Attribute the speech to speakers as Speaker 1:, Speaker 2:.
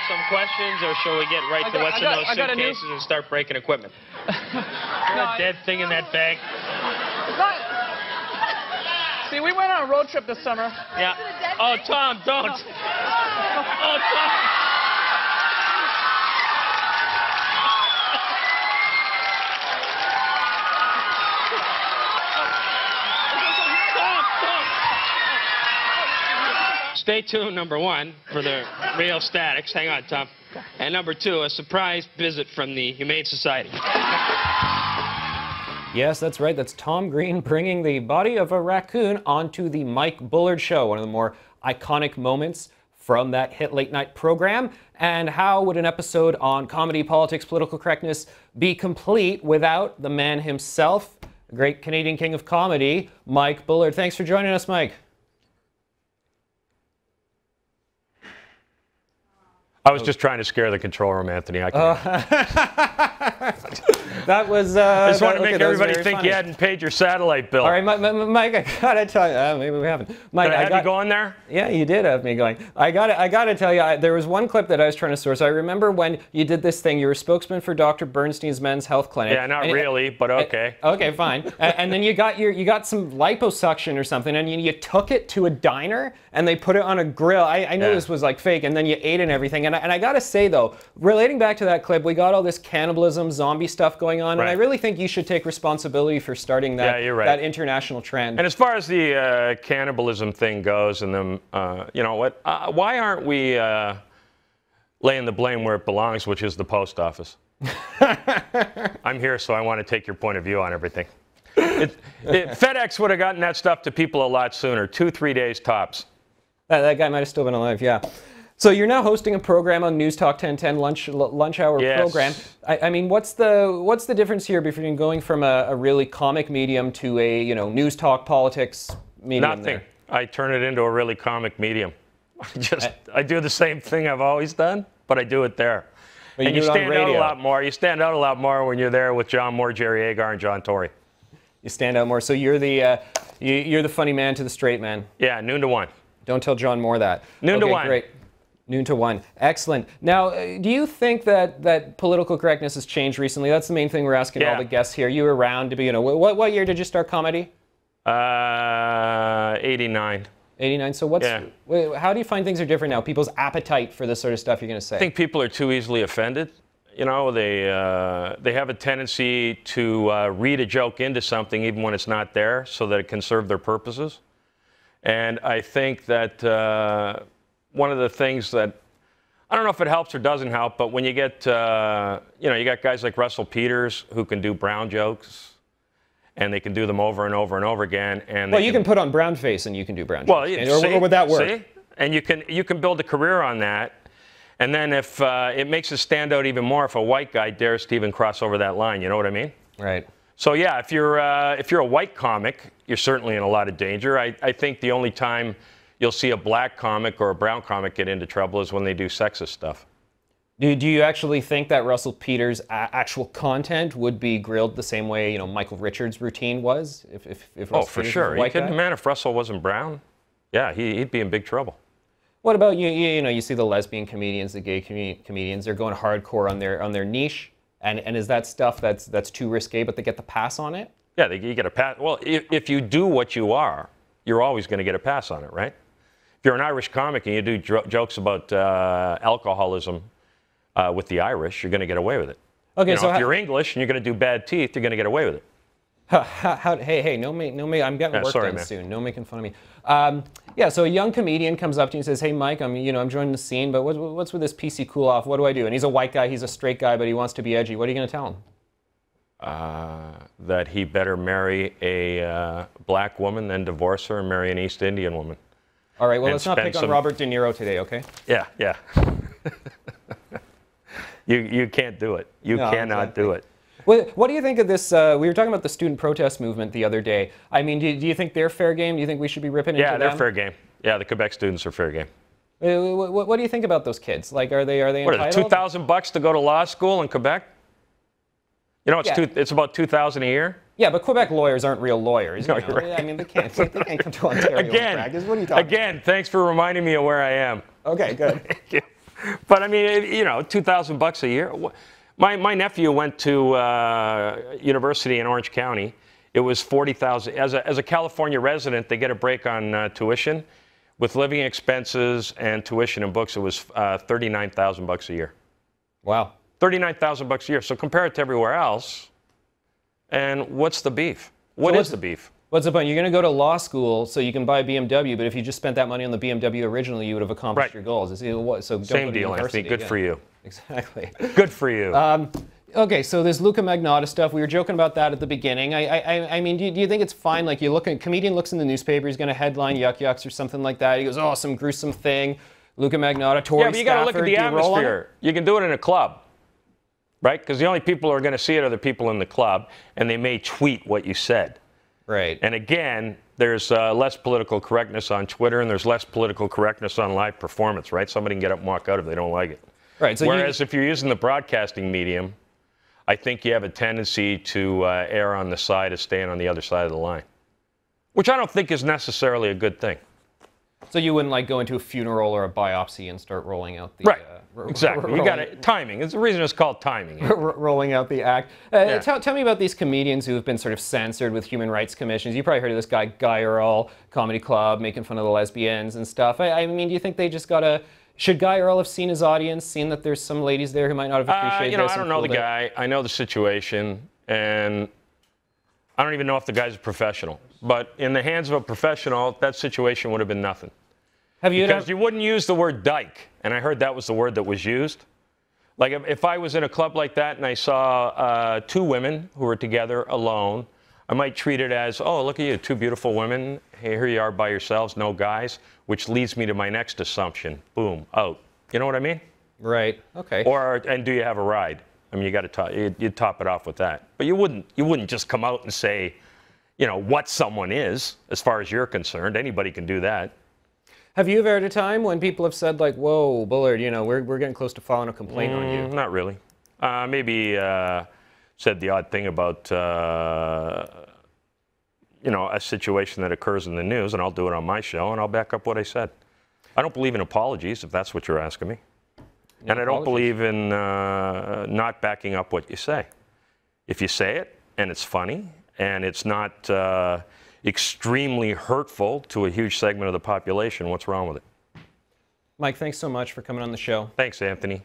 Speaker 1: some questions, or shall we get right to what's in those suitcases and start breaking equipment? That dead thing in that bag.
Speaker 2: See, we went on a road trip this summer.
Speaker 1: Yeah. Oh, Tom, don't. Oh, Tom. Stay tuned, number one, for the real statics. Hang on, Tom. And number two, a surprise visit from the Humane Society.
Speaker 3: Yes, that's right. That's Tom Green bringing the body of a raccoon onto the Mike Bullard Show, one of the more iconic moments from that hit late-night program. And how would an episode on comedy, politics, political correctness be complete without the man himself, the great Canadian king of comedy, Mike Bullard? Thanks for joining us, Mike.
Speaker 4: I was just trying to scare the control room, Anthony. I
Speaker 3: That was.
Speaker 4: I just want to make everybody think you hadn't paid your satellite bill.
Speaker 3: All right, Mike, I gotta tell you. Maybe we haven't. Mike,
Speaker 4: Did I have you going there?
Speaker 3: Yeah, you did have me going. I gotta tell you. There was one clip that I was trying to source. I remember when you did this thing. You were a spokesman for Dr. Bernstein's Men's Health Clinic.
Speaker 4: Yeah, not really, but okay.
Speaker 3: Okay, fine. And then you got some liposuction or something, and you took it to a diner, and they put it on a grill. I knew this was like fake, and then you ate it and everything. And I gotta say though, relating back to that clip, we got all this cannibalism, zombie stuff going on, and I really think you should take responsibility for starting that, that international trend.
Speaker 4: And as far as the cannibalism thing goes, and them, you know what? Why aren't we laying the blame where it belongs, which is the post office? I'm here, so I want to take your point of view on everything. FedEx would have gotten that stuff to people a lot sooner, 2-3 days tops.
Speaker 3: That guy might have still been alive, yeah. So you're now hosting a program on News Talk 1010 lunch hour program. I mean, what's the difference here between going from a really comic medium to a news talk politics medium?
Speaker 4: Nothing.
Speaker 3: There?
Speaker 4: I turn it into a really comic medium. I do the same thing I've always done, but I do it there. And you stand out a lot more. You stand out a lot more when you're there with John Moore, Jerry Agar, and John Tory.
Speaker 3: You stand out more. So you're the funny man to the straight man.
Speaker 4: Yeah, noon to 1.
Speaker 3: Don't tell John Moore that.
Speaker 4: Noon to 1.
Speaker 3: Great. Noon to 1. Excellent. Now, do you think that political correctness has changed recently? That's the main thing we're asking all the guests here. You were around to be, what year did you start comedy?
Speaker 4: 89.
Speaker 3: 89. So how do you find things are different now? People's appetite for this sort of stuff you're going to say?
Speaker 4: I think people are too easily offended. You know, they have a tendency to read a joke into something even when it's not there so that it can serve their purposes. And I think that one of the things that, I don't know if it helps or doesn't help, but when you get, you got guys like Russell Peters who can do brown jokes, and they can do them over and over and over again. And
Speaker 3: you can put on brown face and you can do brown jokes.
Speaker 4: Or
Speaker 3: would that work?
Speaker 4: See? And you can build a career on that. And then if it makes it stand out even more if a white guy dares to even cross over that line, you know what I mean?
Speaker 3: Right.
Speaker 4: So yeah, if you're a white comic, you're certainly in a lot of danger. I think the only time you'll see a black comic or a brown comic get into trouble is when they do sexist stuff.
Speaker 3: Do you actually think that Russell Peters' actual content would be grilled the same way Michael Richards' routine was? If Russell
Speaker 4: for
Speaker 3: Peters
Speaker 4: sure.
Speaker 3: was a white guy?
Speaker 4: Man, if Russell wasn't brown, yeah, he'd be in big trouble.
Speaker 3: What about you see the lesbian comedians, the gay comedians, they're going hardcore on their niche, and is that stuff that's too risque, but they get the pass on it?
Speaker 4: Yeah, you get a pass. Well, if you do what you are, you're always going to get a pass on it, right? If you're an Irish comic and you do jokes about alcoholism with the Irish, you're going to get away with it.
Speaker 3: Okay, so
Speaker 4: if you're English and you're going to do bad teeth, you're going to get away with it.
Speaker 3: Hey, no, I'm getting work done soon. No making fun of me. Yeah, so a young comedian comes up to you and says, "Hey, Mike, I'm joining the scene, but what's with this PC cool off? What do I do?" And he's a white guy, he's a straight guy, but he wants to be edgy. What are you going to tell him?
Speaker 4: That he better marry a black woman, then divorce her and marry an East Indian woman.
Speaker 3: All right, well, let's not pick on Robert De Niro today, okay?
Speaker 4: Yeah. You can't do it. You cannot do it.
Speaker 3: What do you think of this? We were talking about the student protest movement the other day. I mean, do you think they're fair game? Do you think we should be ripping into them?
Speaker 4: Yeah, they're fair game. Yeah, the Quebec students are fair game.
Speaker 3: What do you think about those kids? Like, are they entitled?
Speaker 4: What is it, $2,000 to go to law school in Quebec? It's about $2,000 a year.
Speaker 3: Yeah, but Quebec lawyers aren't real lawyers.
Speaker 4: No, you're right.
Speaker 3: I mean, they can't come to Ontario and practice. What are you talking about?
Speaker 4: Again, thanks for reminding me of where I am.
Speaker 3: Okay, good.
Speaker 4: Thank you. But I mean, you know, $2,000 a year. My nephew went to university in Orange County. It was $40,000. As a California resident, they get a break on tuition. With living expenses and tuition and books, it was $39,000 a year.
Speaker 3: Wow.
Speaker 4: $39,000 a year. So compare it to everywhere else. And what's the beef? What is the beef?
Speaker 3: What's the point? You're going to go to law school so you can buy a BMW, but if you just spent that money on the BMW originally, you would have accomplished your goals. So don't
Speaker 4: Same
Speaker 3: go to
Speaker 4: deal,
Speaker 3: university.
Speaker 4: Anthony. Good for you.
Speaker 3: Exactly.
Speaker 4: Good for you.
Speaker 3: Okay, so there's Luka Magnotta stuff. We were joking about that at the beginning. I mean, do you think it's fine? Like, you look at, comedian looks in the newspaper, he's going to headline Yuck Yucks or something like that. He goes, oh, some gruesome thing. Luka Magnotta, Tory
Speaker 4: yeah, but you got to look at the atmosphere. You can do it in a club, right? Because the only people who are going to see it are the people in the club, and they may tweet what you said.
Speaker 3: Right.
Speaker 4: And again, there's less political correctness on Twitter, and there's less political correctness on live performance, right? Somebody can get up and walk out if they don't like it.
Speaker 3: Right. So
Speaker 4: whereas if you're using the broadcasting medium, I think you have a tendency to err on the side of staying on the other side of the line, which I don't think is necessarily a good thing.
Speaker 3: So you wouldn't like go into a funeral or a biopsy and start rolling out the...
Speaker 4: Right. Exactly. You got it. Timing. It's the reason it's called timing.
Speaker 3: Rolling out the act.
Speaker 4: Yeah.
Speaker 3: Tell me about these comedians who have been sort of censored with human rights commissions. You probably heard of this guy, Guy Earl, Comedy Club, making fun of the lesbians and stuff. I mean, do you think they just got to... Should Guy Earl have seen his audience, seen that there's some ladies there who might not have appreciated
Speaker 4: you know,
Speaker 3: this?
Speaker 4: I don't know the guy. I know the situation, and I don't even know if the guy's a professional. But in the hands of a professional, that situation would have been nothing. Because you wouldn't use the word dyke, and I heard that was the word that was used. Like if I was in a club like that and I saw two women who were together alone, I might treat it as, oh, look at you, two beautiful women. Hey, here you are by yourselves, no guys, which leads me to my next assumption. Boom, out. You know what I mean?
Speaker 3: Right. Okay.
Speaker 4: And do you have a ride? I mean, you got to you'd top it off with that. But you wouldn't just come out and say, you know, what someone is, as far as you're concerned. Anybody can do that.
Speaker 3: Have you ever had a time when people have said, like, whoa, Bullard, you know, we're getting close to filing a complaint on you?
Speaker 4: Not really. Maybe said the odd thing about, you know, a situation that occurs in the news, and I'll do it on my show, and I'll back up what I said. I don't believe in apologies, if that's what you're asking me. No, and I don't believe in not backing up what you say. If you say it, and it's funny, and it's not extremely hurtful to a huge segment of the population, what's wrong with it?
Speaker 3: Mike, thanks so much for coming on the show.
Speaker 4: Thanks, Anthony.